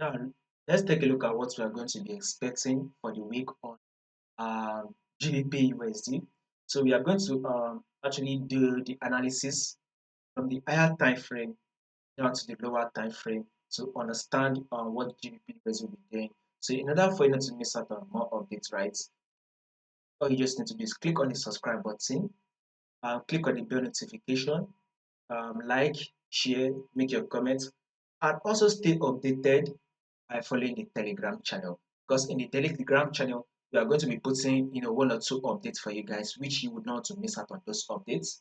Now, let's take a look at what we are going to be expecting for the week on GBP USD. So we are going to actually do the analysis from the higher time frame down to the lower time frame to understand what GBP USD will be doing. So in order for you not to miss out on more updates, right, all you just need to do is click on the subscribe button, click on the bell notification, like, share, make your comments, and also stay updated by following the Telegram channel. Because in the Telegram channel, we are going to be putting one or two updates for you guys, which you would not want to miss out on those updates.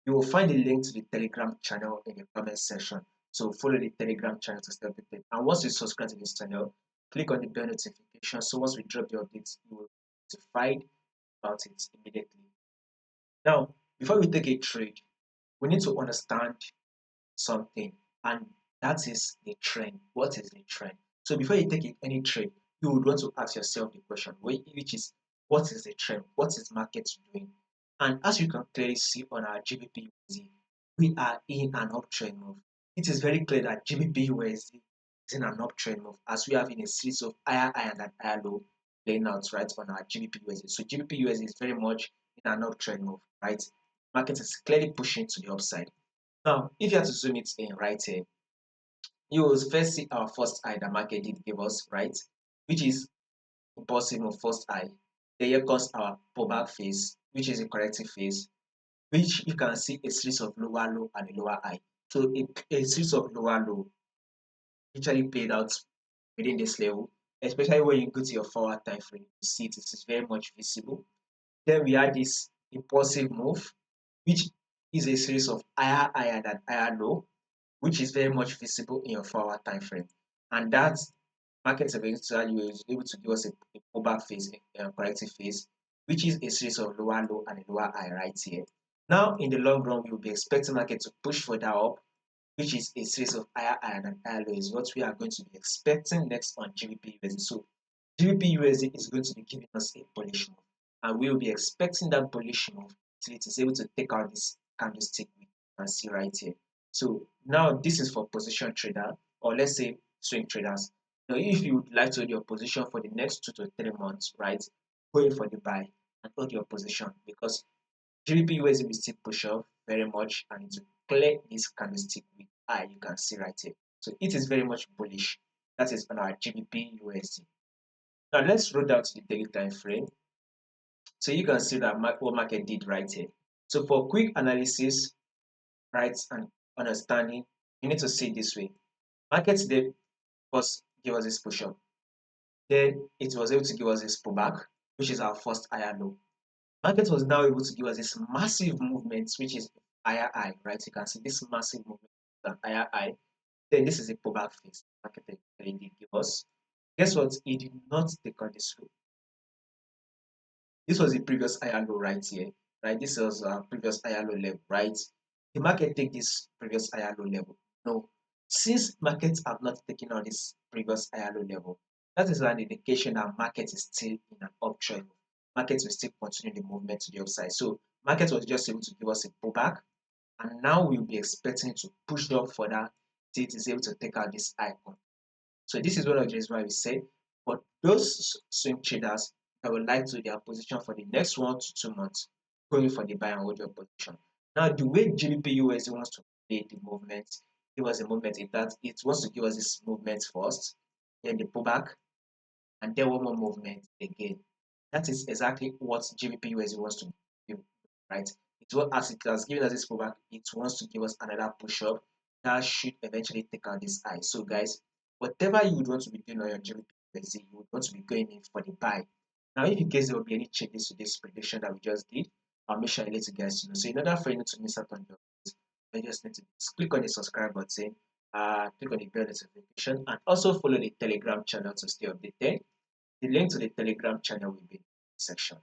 You will find the link to the Telegram channel in the comment section. So follow the Telegram channel to stay updated. And once you subscribe to this channel, click on the bell notification. So once we drop the updates, you will be notified about it immediately. Now, before we take a trade, we need to understand something, and that is the trend. What is the trend? So before you take any trade, you would want to ask yourself the question, which is, what is the trend? What is the market doing? And as you can clearly see on our GBP USD, we are in an uptrend move. It is very clear that GBP USD is in an uptrend move, as we have in a series of higher high and higher low playing out right on our GBP USD. So GBP USD is very much in an uptrend move, right? Market is clearly pushing to the upside. Now, if you have to zoom it in right here, you will first see our first eye that market did give us, right? Which is impossible first eye. Then here comes our pullback phase, which is a corrective phase, which you can see a series of lower low and a lower high. So a series of lower low usually played out within this level, especially when you go to your forward time frame. You see it is very much visible. Then we had this impulsive move, which is a series of higher higher than higher low, which is very much visible in your forward time frame. And that market eventually was able to give us a pullback phase, a corrective phase, which is a series of lower low and a lower high right here. Now, in the long run, we will be expecting market to push further up, which is a series of higher high and higher low, is what we are going to be expecting next on GBP USD. So GBP USD is going to be giving us a bullish move, and we will be expecting that bullish move till it is able to take out this candlestick we can see right here. So now this is for position trader, or let's say swing traders. Now, if you would like to hold your position for the next 2 to 3 months, right, go in for the buy and hold your position, because GBP USD will still push up very much and it will clear this candlestick with eye you can see right here. So it is very much bullish. That is on our GBP USD. Now let's roll down to the daily time frame. So you can see that what market did right here. So for quick analysis, right, and understanding, you need to see it this way. Market today first give us this push up. Then it was able to give us this pullback, which is our first higher low. Market was now able to give us this massive movement, which is higher high, right? You can see this massive movement, an higher high. Then this is a pullback phase. Market did give us. Guess what? It did not take on this low. This was the previous higher low right here, right? This was our previous higher low level, right? The market take this previous higher low level. No, since markets have not taken on this previous higher low level, that is an indication that market is still in an uptrend. Market will still continue the movement to the upside. So market was just able to give us a pullback, and now we'll be expecting to push up further till it is able to take out this icon. So this is one of the reasons why we say for those swing traders that would like to their position for the next 1 to 2 months, going for the buy and hold your position. Now the way GBP USD wants to play the movement, give us a movement in that it wants to give us this movement first, then the pullback, and then one more movement again. That is exactly what GBP USD wants to do, right? As it has given us this pullback, it wants to give us another push up that should eventually take out this high. So guys, whatever you would want to be doing on your GBP USD, you would want to be going in for the buy. Now, if in case there will be any changes to this prediction that we just did, I'll make sure I let you guys know. So in order for you not to miss out on your videos, you just need to click on the subscribe button, click on the bell notification, and also follow the Telegram channel to stay updated. The link to the Telegram channel will be in the section.